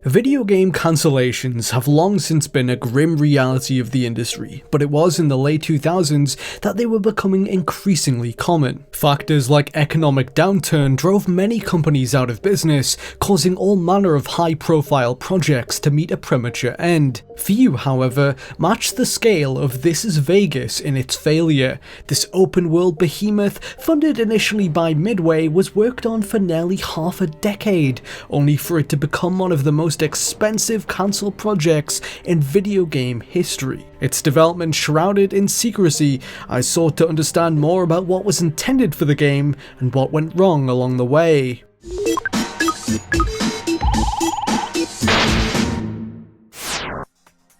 Video game cancellations have long since been a grim reality of the industry, but it was in the late 2000s that they were becoming increasingly common. Factors like economic downturn drove many companies out of business, causing all manner of high-profile projects to meet a premature end. Few, however, matched the scale of This Is Vegas in its failure. This open-world behemoth, funded initially by Midway, was worked on for nearly half a decade, only for it to become one of the most expensive cancelled projects in video game history. Its development shrouded in secrecy, I sought to understand more about what was intended for the game and what went wrong along the way.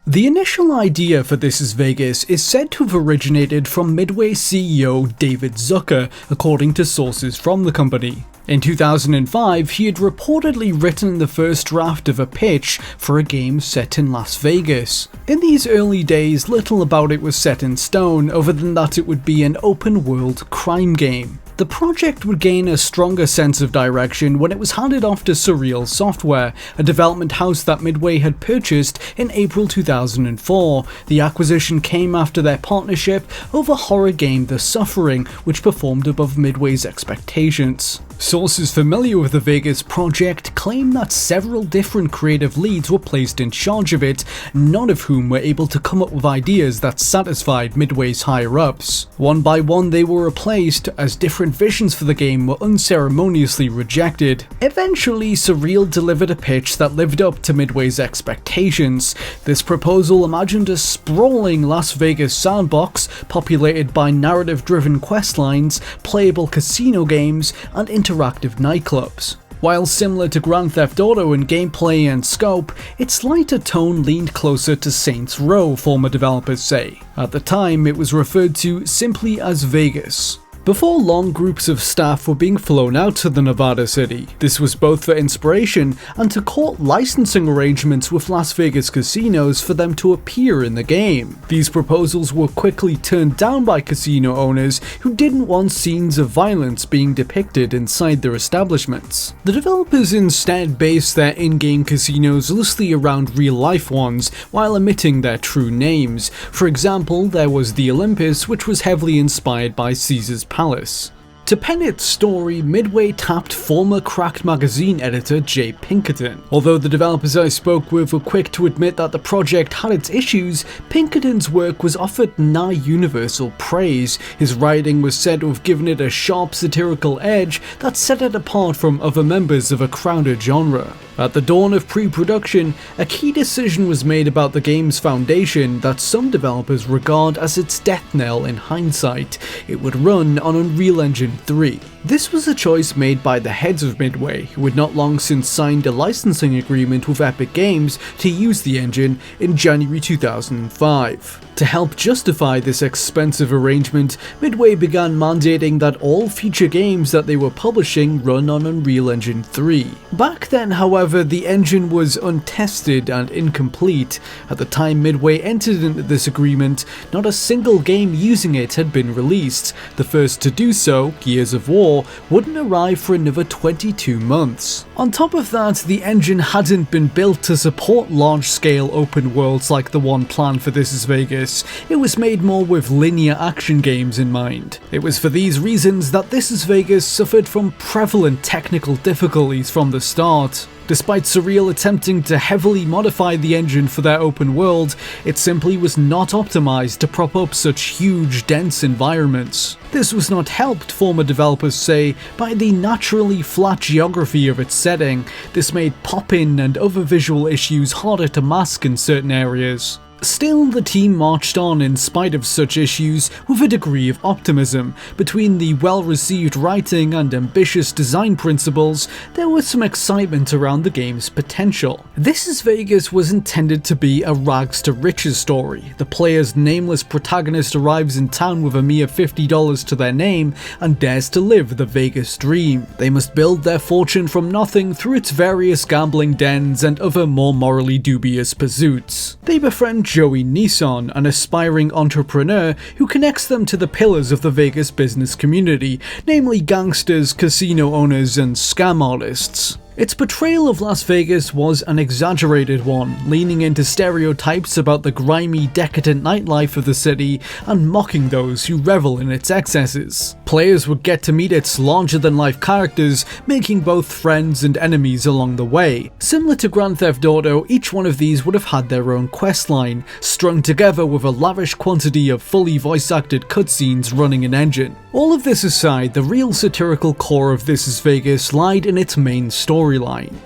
The initial idea for This Is Vegas is said to have originated from Midway CEO David Zucker, according to sources from the company. In 2005, he had reportedly written the first draft of a pitch for a game set in Las Vegas. In these early days, little about it was set in stone, other than that it would be an open-world crime game. The project would gain a stronger sense of direction when it was handed off to Surreal Software, a development house that Midway had purchased in April 2004. The acquisition came after their partnership over horror game The Suffering, which performed above Midway's expectations. Sources familiar with the Vegas project claim that several different creative leads were placed in charge of it, none of whom were able to come up with ideas that satisfied Midway's higher-ups. One by one they were replaced, as different visions for the game were unceremoniously rejected. Eventually, Surreal delivered a pitch that lived up to Midway's expectations. This proposal imagined a sprawling Las Vegas sandbox populated by narrative-driven questlines, playable casino games, and interactive nightclubs. While similar to Grand Theft Auto in gameplay and scope, its lighter tone leaned closer to Saints Row, former developers say. At the time, it was referred to simply as Vegas. Before long, groups of staff were being flown out to the Nevada city. This was both for inspiration and to court licensing arrangements with Las Vegas casinos for them to appear in the game. These proposals were quickly turned down by casino owners who didn't want scenes of violence being depicted inside their establishments. The developers instead based their in-game casinos loosely around real-life ones while omitting their true names. For example, there was the Olympus, which was heavily inspired by Caesar's Palace. To pen its story, Midway tapped former Cracked magazine editor Jay Pinkerton. Although the developers I spoke with were quick to admit that the project had its issues, Pinkerton's work was offered nigh universal praise. His writing was said to have given it a sharp satirical edge that set it apart from other members of a crowded genre. At the dawn of pre-production, a key decision was made about the game's foundation that some developers regard as its death knell in hindsight. It would run on Unreal Engine 3. This was a choice made by the heads of Midway, who had not long since signed a licensing agreement with Epic Games to use the engine in January 2005. To help justify this expensive arrangement, Midway began mandating that all future games that they were publishing run on Unreal Engine 3. Back then, however, the engine was untested and incomplete. At the time Midway entered into this agreement, not a single game using it had been released. The first to do so, Gears of War, wouldn't arrive for another 22 months. On top of that, the engine hadn't been built to support large-scale open worlds like the one planned for This Is Vegas. It was made more with linear action games in mind. It was for these reasons that This Is Vegas suffered from prevalent technical difficulties from the start. Despite Surreal attempting to heavily modify the engine for their open world, it simply was not optimized to prop up such huge, dense environments. This was not helped, former developers say, by the naturally flat geography of its setting. This made pop-in and other visual issues harder to mask in certain areas. Still, the team marched on in spite of such issues with a degree of optimism. Between the well-received writing and ambitious design principles, there was some excitement around the game's potential. This Is Vegas was intended to be a rags-to-riches story. The player's nameless protagonist arrives in town with a mere $50 to their name and dares to live the Vegas dream. They must build their fortune from nothing through its various gambling dens and other more morally dubious pursuits. They befriend Joey Nissan, an aspiring entrepreneur who connects them to the pillars of the Vegas business community, namely gangsters, casino owners, and scam artists. Its portrayal of Las Vegas was an exaggerated one, leaning into stereotypes about the grimy, decadent nightlife of the city and mocking those who revel in its excesses. Players would get to meet its larger-than-life characters, making both friends and enemies along the way. Similar to Grand Theft Auto, each one of these would have had their own questline, strung together with a lavish quantity of fully voice-acted cutscenes running an engine. All of this aside, the real satirical core of This Is Vegas lied in its main storyline.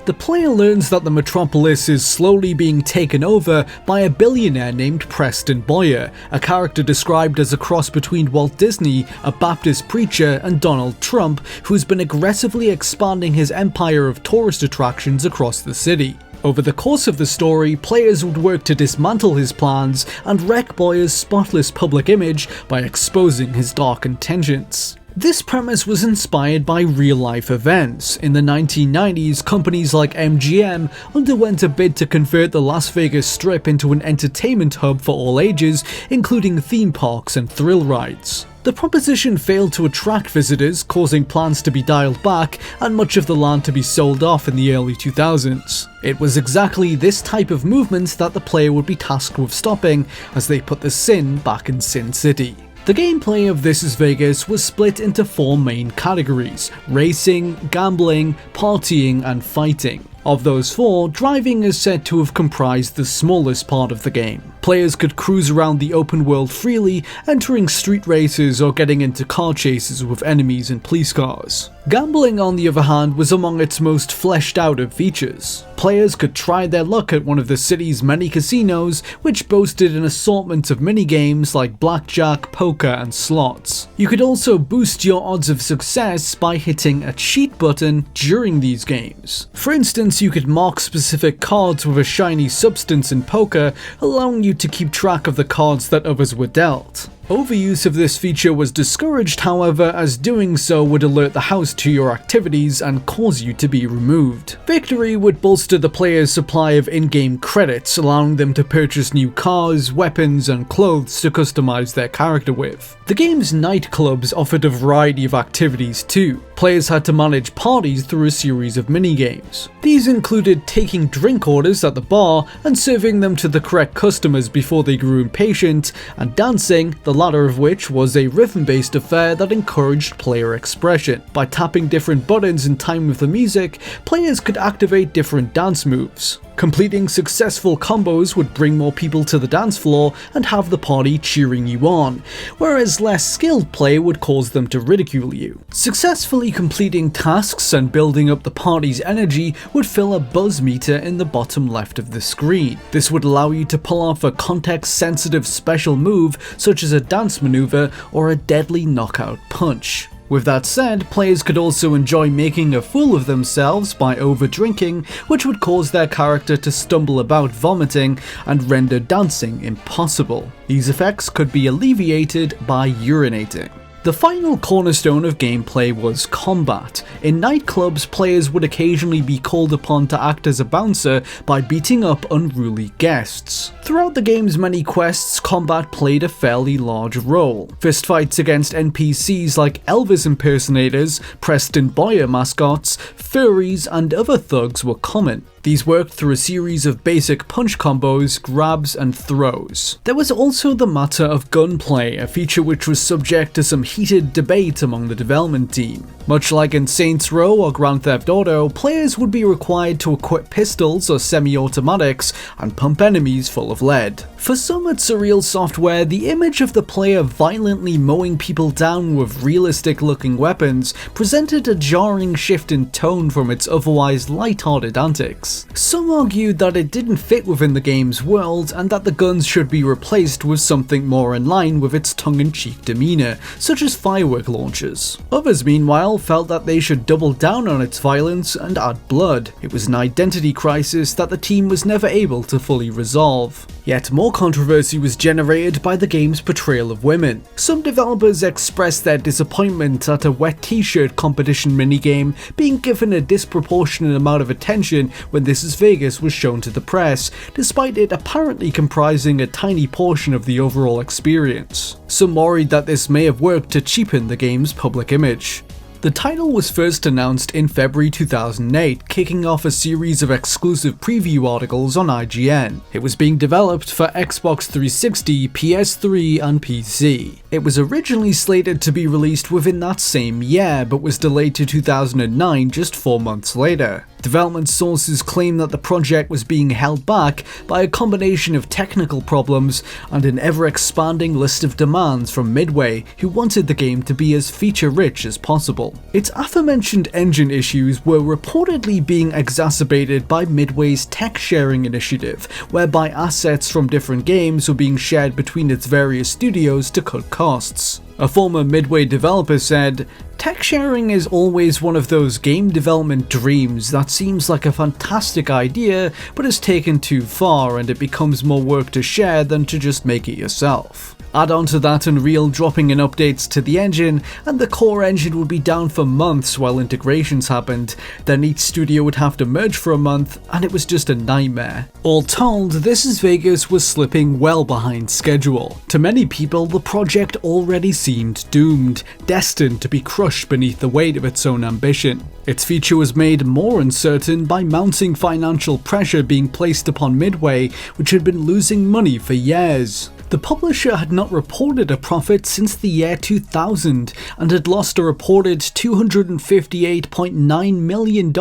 The player learns that the metropolis is slowly being taken over by a billionaire named Preston Boyer, a character described as a cross between Walt Disney, a Baptist preacher, and Donald Trump, who's been aggressively expanding his empire of tourist attractions across the city. Over the course of the story, players would work to dismantle his plans and wreck Boyer's spotless public image by exposing his dark intentions. This premise was inspired by real-life events. In the 1990s, companies like MGM underwent a bid to convert the Las Vegas Strip into an entertainment hub for all ages, including theme parks and thrill rides. The proposition failed to attract visitors, causing plans to be dialed back and much of the land to be sold off in the early 2000s. It was exactly this type of movement that the player would be tasked with stopping as they put the sin back in Sin City. The gameplay of This Is Vegas was split into 4 main categories: racing, gambling, partying, and fighting. Of those 4, driving is said to have comprised the smallest part of the game. Players could cruise around the open world freely, entering street races or getting into car chases with enemies and police cars. Gambling, on the other hand, was among its most fleshed out of features. Players could try their luck at one of the city's many casinos, which boasted an assortment of minigames like blackjack, poker, and slots. You could also boost your odds of success by hitting a cheat button during these games. For instance, you could mark specific cards with a shiny substance in poker, allowing you to keep track of the cards that others were dealt. Overuse of this feature was discouraged, however, as doing so would alert the house to your activities and cause you to be removed. Victory would bolster the player's supply of in-game credits, allowing them to purchase new cars, weapons, and clothes to customize their character with. The game's nightclubs offered a variety of activities too. Players had to manage parties through a series of minigames. These included taking drink orders at the bar and serving them to the correct customers before they grew impatient, and dancing, the latter of which was a rhythm-based affair that encouraged player expression. By tapping different buttons in time with the music, players could activate different dance moves. Completing successful combos would bring more people to the dance floor and have the party cheering you on, whereas less skilled play would cause them to ridicule you. Successfully completing tasks and building up the party's energy would fill a buzz meter in the bottom left of the screen. This would allow you to pull off a context-sensitive special move such as a dance maneuver or a deadly knockout punch. With that said, players could also enjoy making a fool of themselves by over-drinking, which would cause their character to stumble about vomiting and render dancing impossible. These effects could be alleviated by urinating. The final cornerstone of gameplay was combat. In nightclubs, players would occasionally be called upon to act as a bouncer by beating up unruly guests. Throughout the game's many quests, combat played a fairly large role. Fistfights against NPCs like Elvis impersonators, Preston Boyer mascots, furries, and other thugs were common. These worked through a series of basic punch combos, grabs, and throws. There was also the matter of gunplay, a feature which was subject to some heated debate among the development team. Much like in Saints Row or Grand Theft Auto, players would be required to equip pistols or semi-automatics and pump enemies full of lead. For some at Surreal Software, the image of the player violently mowing people down with realistic-looking weapons presented a jarring shift in tone from its otherwise light-hearted antics. Some argued that it didn't fit within the game's world and that the guns should be replaced with something more in line with its tongue-in-cheek demeanor, such as firework launchers. Others, meanwhile, felt that they should double down on its violence and add blood. It was an identity crisis that the team was never able to fully resolve. Yet more controversy was generated by the game's portrayal of women. Some developers expressed their disappointment at a wet t-shirt competition minigame being given a disproportionate amount of attention when This Is Vegas was shown to the press, despite it apparently comprising a tiny portion of the overall experience. Some worried that this may have worked to cheapen the game's public image. The The title was first announced in February 2008, kicking off a series of exclusive preview articles on IGN. It was being developed for Xbox 360, PS3, and PC. It was originally slated to be released within that same year, but was delayed to 2009 just 4 months later. Development sources claim that the project was being held back by a combination of technical problems and an ever-expanding list of demands from Midway, who wanted the game to be as feature-rich as possible. Its aforementioned engine issues were reportedly being exacerbated by Midway's tech-sharing initiative, whereby assets from different games were being shared between its various studios to cut costs. A former Midway developer said, "Tech sharing is always one of those game development dreams that seems like a fantastic idea, but is taken too far and it becomes more work to share than to just make it yourself." Add on to that Unreal dropping in updates to the engine, and the core engine would be down for months while integrations happened. Then each studio would have to merge for a month, and it was just a nightmare. All told, This Is Vegas was slipping well behind schedule. To many people, the project already seemed doomed, destined to be crushed beneath the weight of its own ambition. Its future was made more uncertain by mounting financial pressure being placed upon Midway, which had been losing money for years. The publisher had not reported a profit since the year 2000 and had lost a reported $258.9 million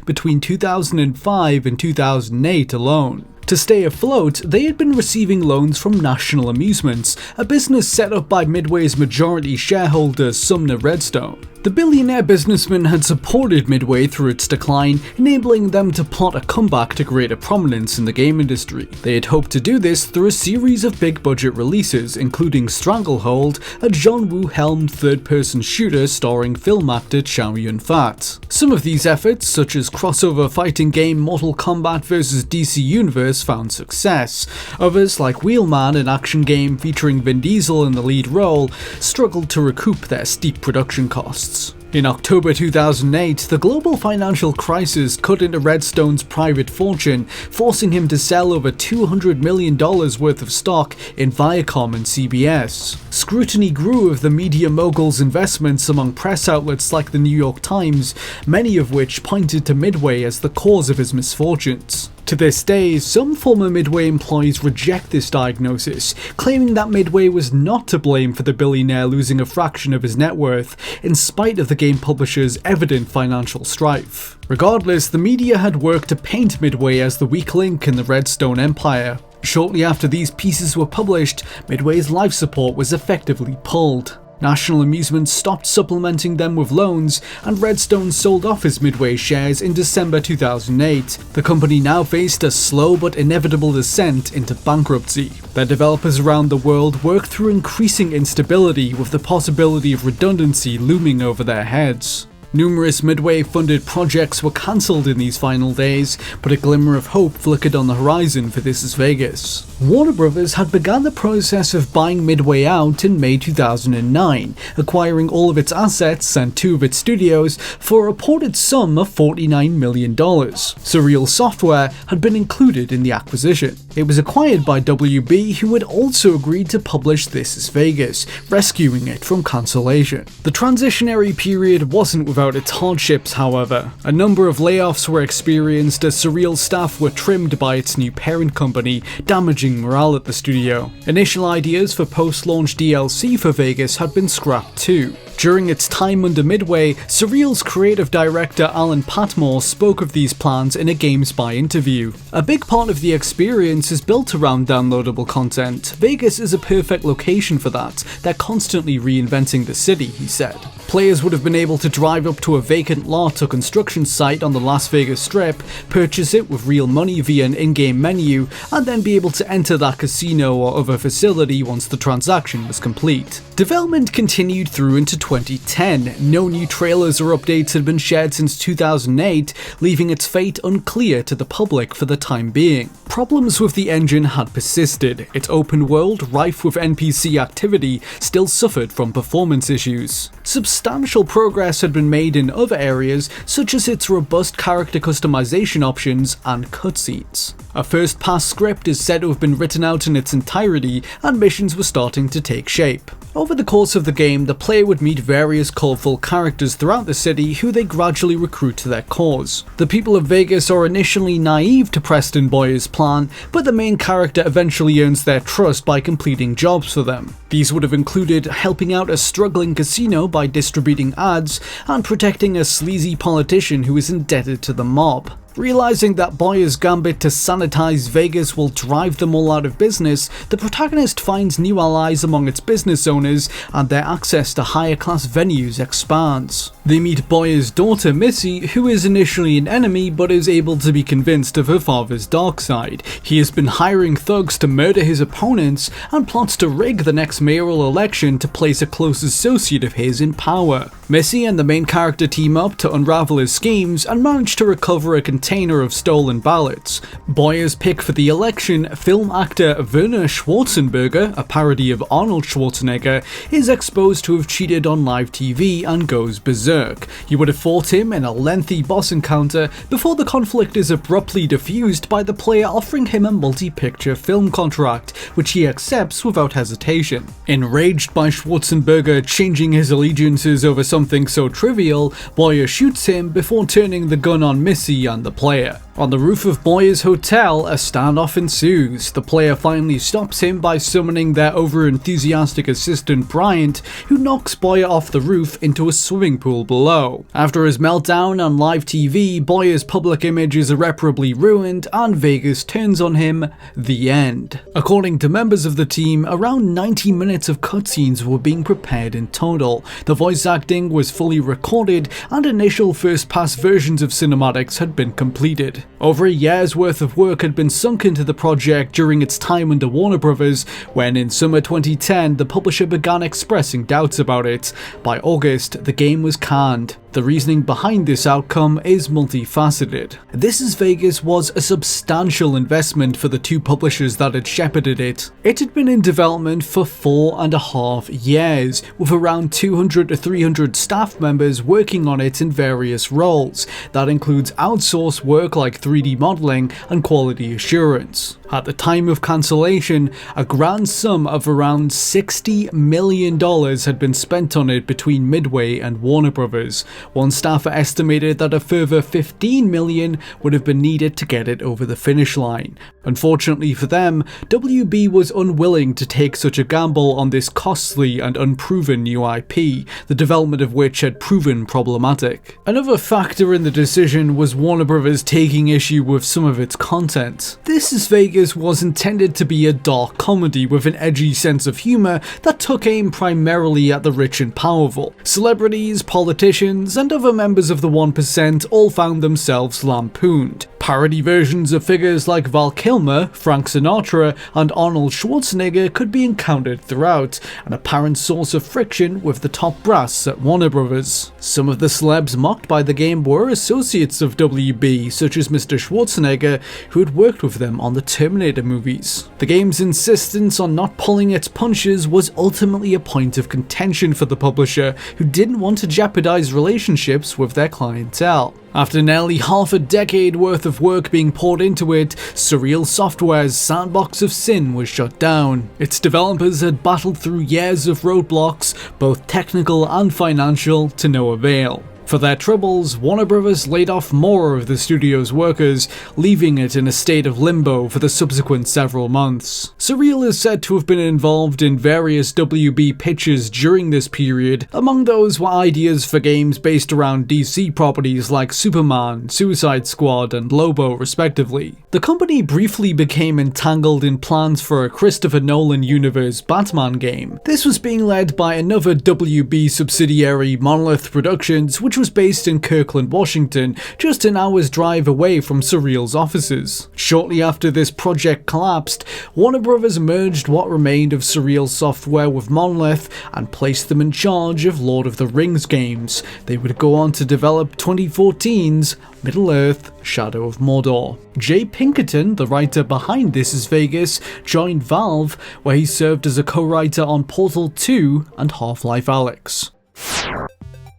between 2005 and 2008 alone. To stay afloat, they had been receiving loans from National Amusements, a business set up by Midway's majority shareholder Sumner Redstone. The billionaire businessman had supported Midway through its decline, enabling them to plot a comeback to greater prominence in the game industry. They had hoped to do this through a series of big-budget releases, including Stranglehold, a John Woo-helmed third-person shooter starring film actor Chow Yun-fat. Some of these efforts, such as crossover fighting game Mortal Kombat vs DC Universe, found success. Others, like Wheelman, an action game featuring Vin Diesel in the lead role, struggled to recoup their steep production costs. In October 2008, the global financial crisis cut into Redstone's private fortune, forcing him to sell over $200 million worth of stock in Viacom and CBS. Scrutiny grew of the media mogul's investments among press outlets like the New York Times, many of which pointed to Midway as the cause of his misfortunes. To this day, some former Midway employees reject this diagnosis, claiming that Midway was not to blame for the billionaire losing a fraction of his net worth, in spite of the game publisher's evident financial strife. Regardless, the media had worked to paint Midway as the weak link in the Redstone empire. Shortly after these pieces were published, Midway's life support was effectively pulled. National Amusements stopped supplementing them with loans, and Redstone sold off his Midway shares in December 2008. The company now faced a slow but inevitable descent into bankruptcy. Their developers around the world worked through increasing instability, with the possibility of redundancy looming over their heads. Numerous Midway-funded projects were cancelled in these final days, but a glimmer of hope flickered on the horizon for This Is Vegas. Warner Brothers had begun the process of buying Midway out in May 2009, acquiring all of its assets and 2 of its studios for a reported sum of $49 million. Surreal Software had been included in the acquisition. It was acquired by WB, who had also agreed to publish This Is Vegas, rescuing it from cancellation. The transitionary period wasn't without its hardships, however. A number of layoffs were experienced as Surreal staff were trimmed by its new parent company, damaging morale at the studio. Initial ideas for post-launch DLC for Vegas had been scrapped too. During its time under Midway, Surreal's creative director Alan Patmore spoke of these plans in a GameSpy interview. "A big part of the experience is built around downloadable content. Vegas is a perfect location for that. They're constantly reinventing the city," he said. Players would have been able to drive up to a vacant lot or construction site on the Las Vegas Strip, purchase it with real money via an in-game menu, and then be able to enter that casino or other facility once the transaction was complete. Development continued through into 2010. No new trailers or updates had been shared since 2008, leaving its fate unclear to the public for the time being. Problems with the engine had persisted. Its open world, rife with NPC activity, still suffered from performance issues. Substantial progress had been made in other areas, such as its robust character customization options and cutscenes. A first-pass script is said to have been written out in its entirety, and missions were starting to take shape. Over the course of the game, the player would meet various colourful characters throughout the city who they gradually recruit to their cause. The people of Vegas are initially naive to Preston Boyer's plan, but the main character eventually earns their trust by completing jobs for them. These would have included helping out a struggling casino by distributing ads and protecting a sleazy politician who is indebted to the mob. Realizing that Boyer's gambit to sanitize Vegas will drive them all out of business, the protagonist finds new allies among its business owners and their access to higher class venues expands. They meet Boyer's daughter Missy, who is initially an enemy but is able to be convinced of her father's dark side. He has been hiring thugs to murder his opponents and plots to rig the next mayoral election to place a close associate of his in power. Missy and the main character team up to unravel his schemes and manage to recover a container of stolen ballots. Boyer's pick for the election, film actor Werner Schwarzenegger, a parody of Arnold Schwarzenegger, is exposed to have cheated on live TV and goes berserk. You would have fought him in a lengthy boss encounter before the conflict is abruptly diffused by the player offering him a multi-picture film contract, which he accepts without hesitation. Enraged by Schwarzenegger changing his allegiances over something so trivial, Boyer shoots him before turning the gun on Missy and the player. On the roof of Boyer's hotel, a standoff ensues. The player finally stops him by summoning their over-enthusiastic assistant Bryant, who knocks Boyer off the roof into a swimming pool below. After his meltdown on live TV, Boyer's public image is irreparably ruined and Vegas turns on him. The end. According to members of the team, around 90 minutes of cutscenes were being prepared in total. The voice acting was fully recorded and initial first-pass versions of cinematics had been completed. Over a year's worth of work had been sunk into the project during its time under Warner Bros. When in summer 2010 the publisher began expressing doubts about it. By August, the game was canned. The reasoning behind this outcome is multifaceted. This Is Vegas was a substantial investment for the two publishers that had shepherded it. It had been in development for 4.5 years, with around 200 to 300 staff members working on it in various roles. That includes outsourced work like 3D modeling and quality assurance. At the time of cancellation, a grand sum of around $60 million had been spent on it between Midway and Warner Bros. One staffer estimated that a further $15 million would have been needed to get it over the finish line. Unfortunately for them, WB was unwilling to take such a gamble on this costly and unproven new IP, the development of which had proven problematic. Another factor in the decision was Warner Bros. Taking issue with some of its content. This Is Vegas was intended to be a dark comedy with an edgy sense of humour that took aim primarily at the rich and powerful. Celebrities, politicians, and other members of the 1% all found themselves lampooned. Parody versions of figures like Val Kilmer, Frank Sinatra, and Arnold Schwarzenegger could be encountered throughout, an apparent source of friction with the top brass at Warner Bros. Some of the celebs mocked by the game were associates of WB, such as Mr. Schwarzenegger, who had worked with them on the Terminator movies. The game's insistence on not pulling its punches was ultimately a point of contention for the publisher, who didn't want to jeopardize relationships with their clientele. After nearly half a decade worth of work being poured into it, Surreal Software's Sandbox of Sin was shut down. Its developers had battled through years of roadblocks, both technical and financial, to no avail. For their troubles, Warner Bros. Laid off more of the studio's workers, leaving it in a state of limbo for the subsequent several months. Surreal is said to have been involved in various WB pitches during this period. Among those were ideas for games based around DC properties like Superman, Suicide Squad, and Lobo, respectively. The company briefly became entangled in plans for a Christopher Nolan universe Batman game. This was being led by another WB subsidiary, Monolith Productions, which was based in Kirkland, Washington, just an hour's drive away from Surreal's offices. Shortly after this project collapsed, Warner Bros. Merged what remained of Surreal Software with Monolith and placed them in charge of Lord of the Rings games. They would go on to develop 2014's Middle-earth: Shadow of Mordor. Jay Pinkerton, the writer behind This Is Vegas, joined Valve, where he served as a co-writer on Portal 2 and Half-Life Alyx.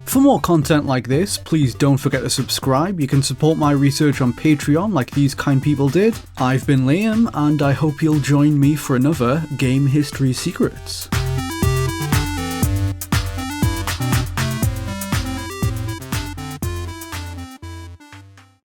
For more content like this, please don't forget to subscribe. You can support my research on Patreon like these kind people did. I've been Liam, and I hope you'll join me for another Game History Secrets.